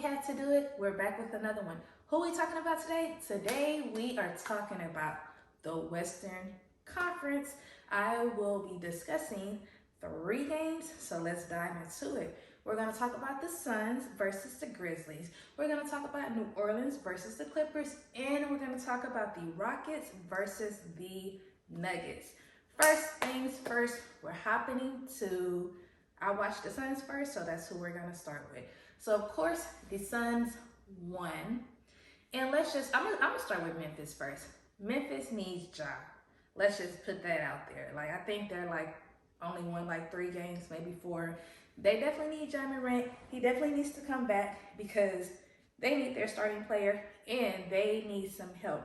had to do it. We're back with another one. Who are we talking about today? Today we are talking about the Western Conference. I will be discussing 3 games, so let's dive into it. We're going to talk about the Suns versus the Grizzlies. We're going to talk about New Orleans versus the Clippers, and we're going to talk about the Rockets versus the Nuggets. First things first, we're hopping to, I watched the Suns first, so that's who we're going to start with. So, of course, the Suns won. And I'm gonna start with Memphis first. Memphis needs Ja. Let's just put that out there. Like, I think they're only won 3 games, maybe 4. They definitely need Ja Morant. He definitely needs to come back because they need their starting player and they need some help.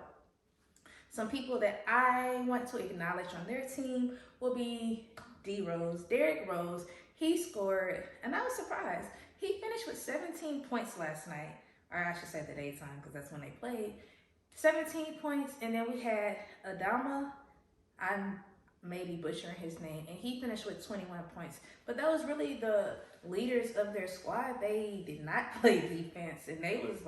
Some people that I want to acknowledge on their team will be Derrick Rose. He scored, and I was surprised. He finished with 17 points last night, or I should say the daytime because that's when they played. 17 points, and then we had Adama. I'm maybe butchering his name, and he finished with 21 points. But that was really the leaders of their squad. They did not play defense, and they was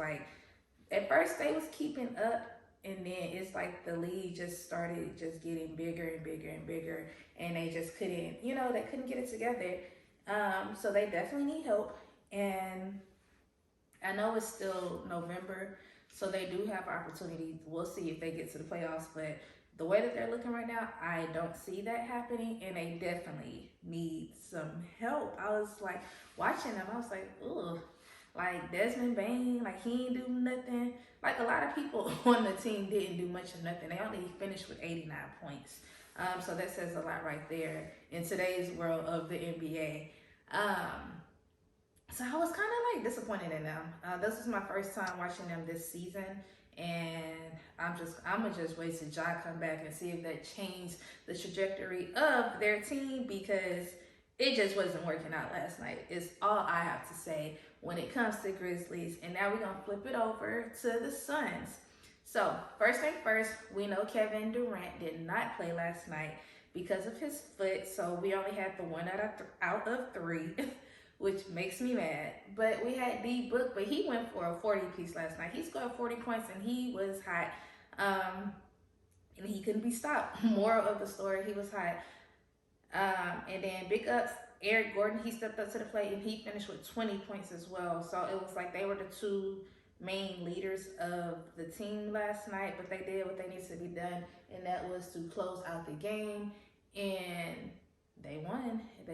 at first they was keeping up, and then it's like the lead just started just getting bigger and bigger and bigger, and they just couldn't, they couldn't get it together. So they definitely need help. And I know it's still November, so they do have opportunities. We'll see if they get to the playoffs, but the way that they're looking right now, I don't see that happening, and they definitely need some help. I was watching them, I was ugh. Desmond Bain, he ain't do nothing. A lot of people on the team didn't do much of nothing. They only finished with 89 points. So that says a lot right there in today's world of the NBA. So I was kind of disappointed in them. This was my first time watching them this season, and I'm gonna just wait till Ja come back and see if that changed the trajectory of their team, because it just wasn't working out last night. Is all I have to say when it comes to Grizzlies. And now we're gonna flip it over to the Suns. So first thing first, we know Kevin Durant did not play last night because of his foot. So we only had the 1 out of 3. Which makes me mad. But we had D-Book, but he went for a 40-piece last night. He scored 40 points, and he was hot. And he couldn't be stopped. Moral of the story, he was hot. And then big ups, Eric Gordon, he stepped up to the plate, and he finished with 20 points as well. So it was they were the 2 main leaders of the team last night, but they did what they needed to be done, and that was to close out the game. And they won. I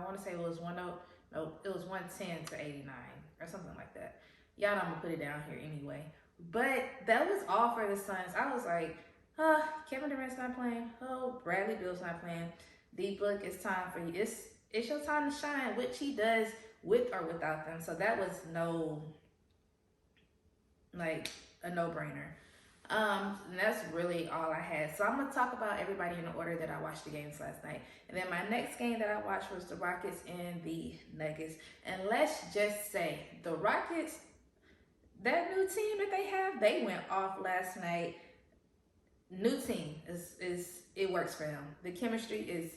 want to say it was 110 to 89 or something like that. Y'all know I'm gonna put it down here anyway. But that was all for the Suns. I was Kevin Durant's not playing. Oh, Bradley Beal's not playing. D-Book, it's time for you. It's your time to shine, which he does with or without them. So that was a no-brainer. And that's really all I had. So I'm going to talk about everybody in the order that I watched the games last night. And then my next game that I watched was the Rockets and the Nuggets. And let's just say, the Rockets, that new team that they have, they went off last night. New team, it works for them. The chemistry is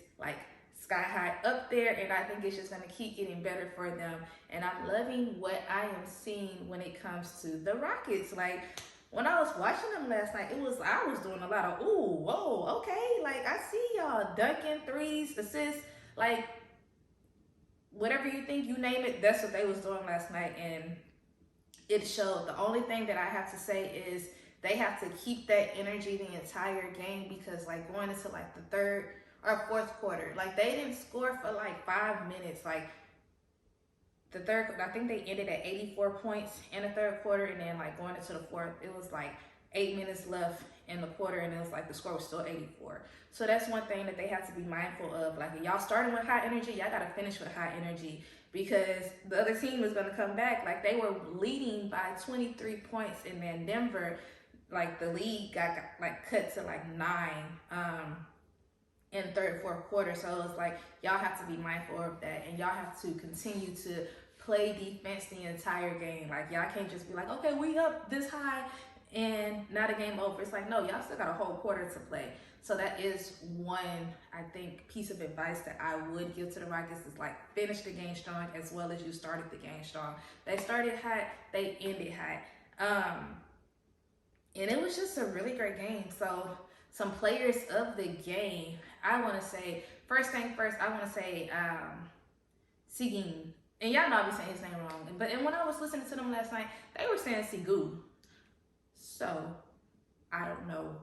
sky high up there, and I think it's just going to keep getting better for them. And I'm loving what I am seeing when it comes to the Rockets. When I was watching them last night, I was doing a lot of, ooh, whoa, okay. I see y'all dunking threes, assists, whatever you think, you name it, that's what they was doing last night, and it showed. The only thing that I have to say is they have to keep that energy the entire game, because going into the 3rd or 4th quarter, they didn't score for 5 minutes. The 3rd, I think they ended at 84 points in the 3rd quarter, and then going into the 4th, it was 8 minutes left in the quarter, and it was the score was still 84. So that's one thing that they have to be mindful of. If y'all starting with high energy, y'all gotta finish with high energy, because the other team is gonna come back. They were leading by 23 points, and then Denver, the lead got cut to 9 in 3rd, 4th quarter. So it was y'all have to be mindful of that, and y'all have to continue to play defense the entire game. Y'all can't just be okay, we up this high, and now the game over. It's like, no, y'all still got a whole quarter to play. So that is one, I think, piece of advice that I would give to the Rockets is like finish the game strong as well as you started the game strong. They started hot, they ended hot. And it was just a really great game. So some players of the game, I want to say, first thing first, I want to say Sigin. And y'all know I'll be saying his name wrong. And when I was listening to them last night, they were saying Sigu. So I don't know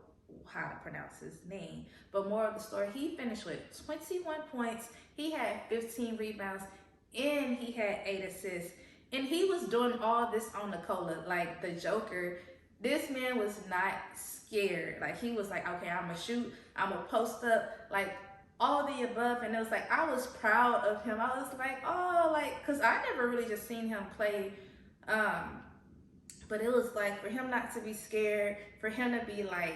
how to pronounce his name. But more of the story, he finished with 21 points. He had 15 rebounds and he had 8 assists. And he was doing all this on Nikola, like the Joker. This man was not scared. Like, he was like, okay, I'm gonna shoot, I'm gonna post up, like all the above. And it was like, I was proud of him. I was like, oh, like, cause I never really just seen him play. But it was like, for him not to be scared, for him to be like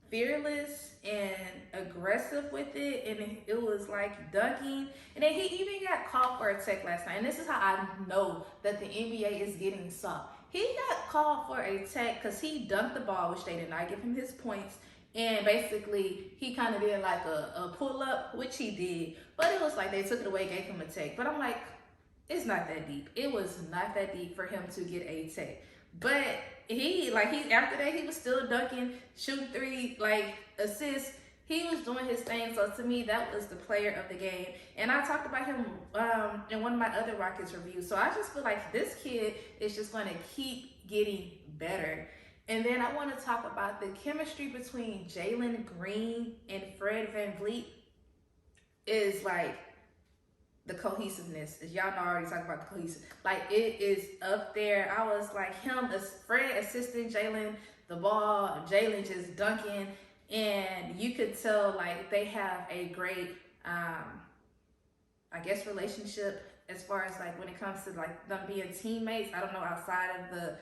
fearless and aggressive with it, and it was like dunking. And then he even got called for a tech last night. And this is how I know that the NBA is getting soft. He got called for a tech because he dunked the ball, which they did not give him his points. And basically, he kind of did like a pull-up, which he did. But it was like they took it away, gave him a tech. But I'm like, it's not that deep. It was not that deep for him to get a tech. But he after that, he was still dunking, shooting 3, like, assists. He was doing his thing. So to me, that was the player of the game. And I talked about him in one of my other Rockets reviews. So I just feel like this kid is just going to keep getting better. And then I want to talk about the chemistry between Jalen Green and Fred VanVleet is like the cohesiveness. As y'all know, I already talked about the cohesive. Like, it is up there. I was like, Fred assisting Jalen the ball, Jalen just dunking. And you could tell like they have a great, I guess, relationship as far as like when it comes to like them being teammates. I don't know outside of the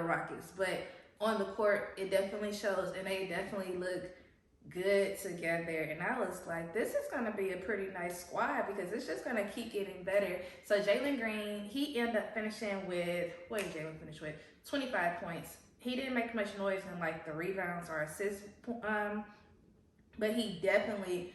Rockets, but on the court it definitely shows, and they definitely look good together. And I was like, this is gonna be a pretty nice squad because it's just gonna keep getting better. So Jalen Green, he ended up finishing with, what did Jalen finish with? 25 points. He didn't make much noise in like the rebounds or assists, but he definitely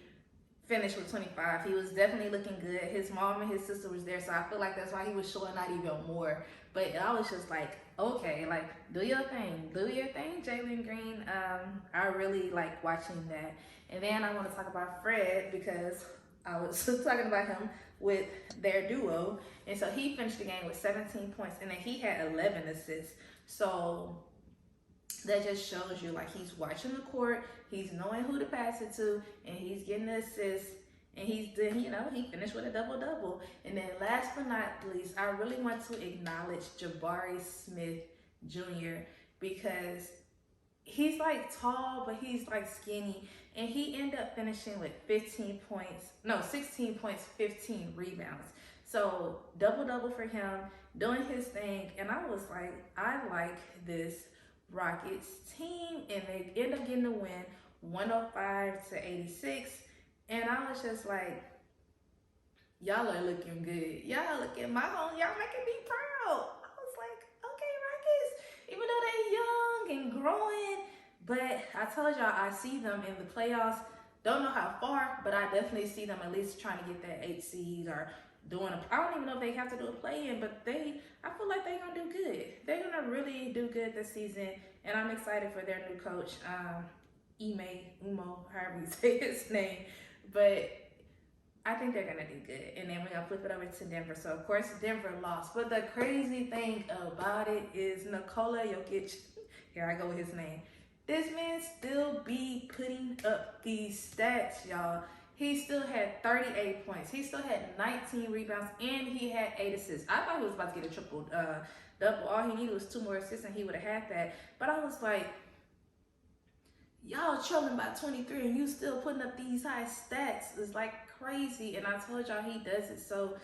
finished with 25. He was definitely looking good. His mom and his sister was there, so I feel like that's why he was showing out even more. But I was just like, okay, like, do your thing, Jalen Green. I really like watching that. And then I want to talk about Fred because I was talking about him with their duo, and so he finished the game with 17 points, and then he had 11 assists. So that just shows you like he's watching the court, he's knowing who to pass it to, and he's getting the assists, and he finished with a double-double. And then last but not least, I really want to acknowledge Jabari Smith Jr. because he's like tall, but he's like skinny, and he ended up finishing with 16 points, 15 rebounds. So double-double for him, doing his thing. And I was like, I like this Rockets team, and they end up getting the win 105-86. And I was just like, y'all are looking good. Y'all looking my home, y'all making me proud. I was like, okay, Rockets, even though they're young and growing, but I told y'all I see them in the playoffs. Don't know how far, but I definitely see them at least trying to get that 8 seed or doing I don't even know if they have to do a play-in, but I feel like they're gonna do good. They're gonna really do good this season, and I'm excited for their new coach, Umo, however you say his name. But I think they're gonna do good. And then we're gonna flip it over to Denver. So of course Denver lost. But the crazy thing about it is Nikola Jokic, here I go with his name. This man still be putting up these stats, y'all. He still had 38 points. He still had 19 rebounds, and he had 8 assists. I thought he was about to get a triple double. All he needed was 2 more assists, and he would have had that. But I was like, y'all trolling by 23, and you still putting up these high stats. It's like crazy. And I told y'all he does it so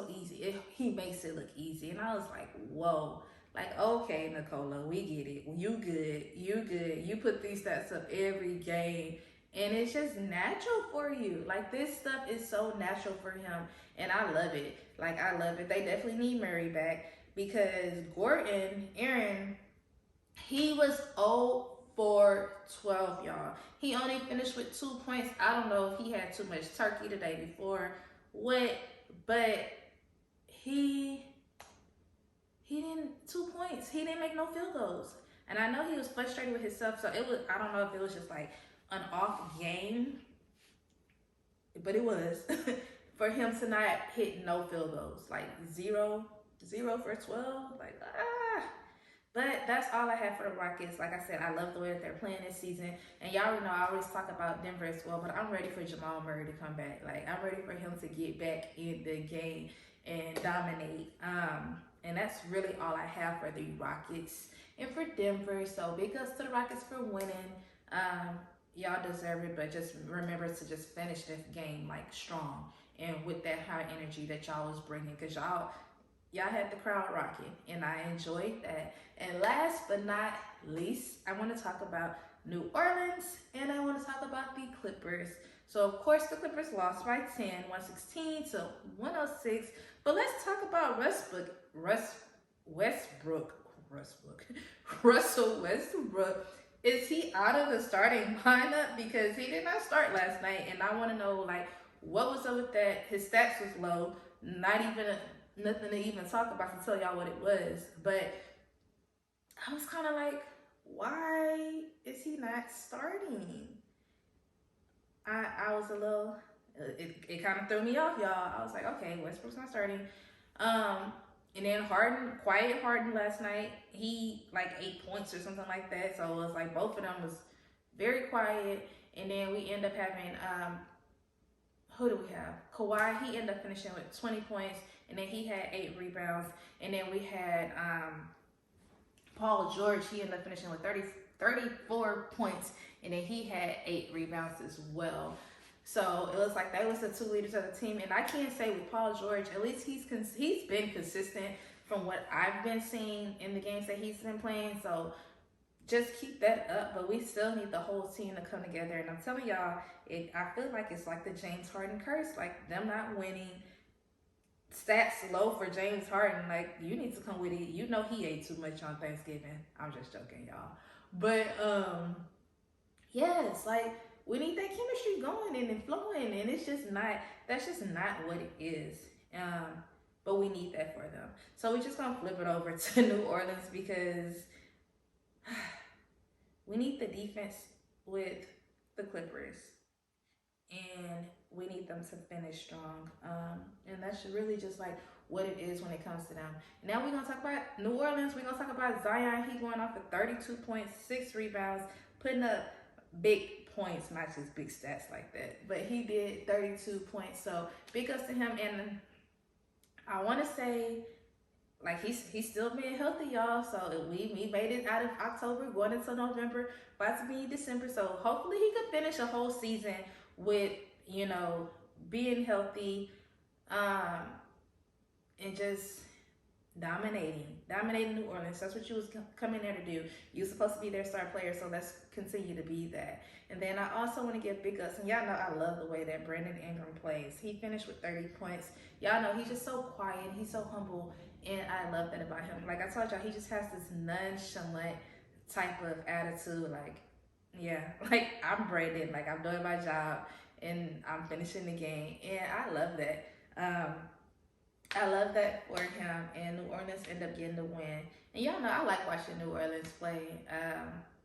easy. He makes it look easy. And I was like, whoa. Like, okay, Nikola, we get it. You good. You good. You put these stats up every game. And it's just natural for you. Like, this stuff is so natural for him. And I love it. Like, I love it. They definitely need Murray back. because Aaron, he was 0 for 12, y'all. He only finished with 2 points. I don't know if he had too much turkey the day before, what, but he didn't 2 points. He didn't make no field goals. And I know he was frustrated with himself, so it was, I don't know if it was just like an off game, but it was for him to not hit no field goals, like 0 for 12, like But that's all I have for the Rockets. Like I said, I love the way that they're playing this season. And y'all already know I always talk about Denver as well, but I'm ready for Jamal Murray to come back. Like, I'm ready for him to get back in the game and dominate. And that's really all I have for the Rockets and for Denver. So big ups to the Rockets for winning. Y'all deserve it, but just remember to just finish this game like strong and with that high energy that y'all was bringing, because y'all had the crowd rocking, and I enjoyed that. And last but not least, I want to talk about New Orleans, and I want to talk about the Clippers. So, of course, the Clippers lost by 10, 116 to 106. But let's talk about Russell Westbrook. Is he out of the starting lineup? Because he did not start last night, and I want to know, like, what was up with that? His stats was low, nothing to even talk about to tell y'all what it was. But I was kind of like, why is he not starting? I was a little, it kind of threw me off, y'all. I was like, okay, Westbrook's not starting. And then Harden last night, he like 8 points or something like that. So it was like both of them was very quiet. And then we end up having, who do we have? Kawhi, he ended up finishing with 20 points. And then he had 8 rebounds. And then we had Paul George, he ended up finishing with 34 points. And then he had 8 rebounds as well. So it was like that was the 2 leaders of the team. And I can't say with Paul George, at least he's been consistent from what I've been seeing in the games that he's been playing. So just keep that up. But we still need the whole team to come together. And I'm telling y'all, I feel like it's like the James Harden curse, like them not winning. Stats low for James Harden. Like, you need to come with it. You know he ate too much on Thanksgiving. I'm just joking, y'all. But yes, like, we need that chemistry going and flowing, and it's just not, that's just not what it is. But we need that for them. So we're just gonna flip it over to New Orleans, because we need the defense with the Clippers, and we need them to finish strong. And that's really just like what it is when it comes to them. Now we're gonna talk about New Orleans. We're gonna talk about Zion. He going off at 32 points, 6 rebounds, putting up big points, not just big stats like that, but he did 32 points. So big ups to him. And I want to say, like, he's still being healthy, y'all. So we made it out of October, going into November, about to be December. So hopefully he could finish a whole season with, you know, being healthy, and just dominating New Orleans. That's what you was coming there to do. You were supposed to be their star player, so let's continue to be that. And then I also want to give big ups, and y'all know I love the way that Brandon Ingram plays. He finished with 30 points. Y'all know he's just so quiet, he's so humble, and I love that about him. Like I told y'all, he just has this nonchalant type of attitude. Like, yeah, like, I'm Brandon, like, I'm doing my job and I'm finishing the game, and I love that. I love that for him, and New Orleans end up getting the win. And y'all know I like watching New Orleans play.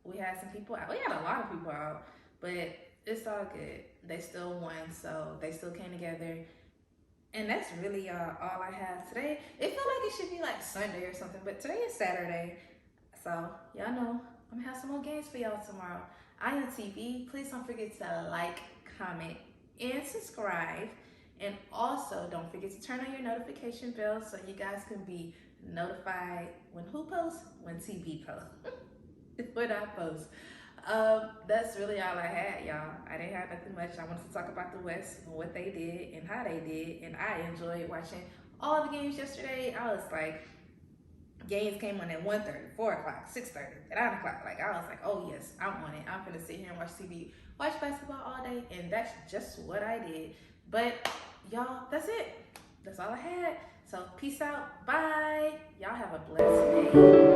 We had some people out. We had a lot of people out, but it's all good. They still won, so they still came together. And that's really all I have today. It felt like it should be like Sunday or something, but today is Saturday. So y'all know I'm gonna have some more games for y'all tomorrow. IMTV, please don't forget to like, comment, and subscribe. And also, don't forget to turn on your notification bell so you guys can be notified when who posts? When TV posts. When I post. That's really all I had, y'all. I didn't have nothing much. I wanted to talk about the West and what they did and how they did. And I enjoyed watching all the games yesterday. I was like, games came on at 1:30, 4 o'clock, 6:30, 9 o'clock. Like, I was like, oh yes, I want it. I'm gonna sit here and watch TV, watch basketball all day. And that's just what I did. But y'all, that's it. That's all I had. So peace out. Bye. Y'all have Bye.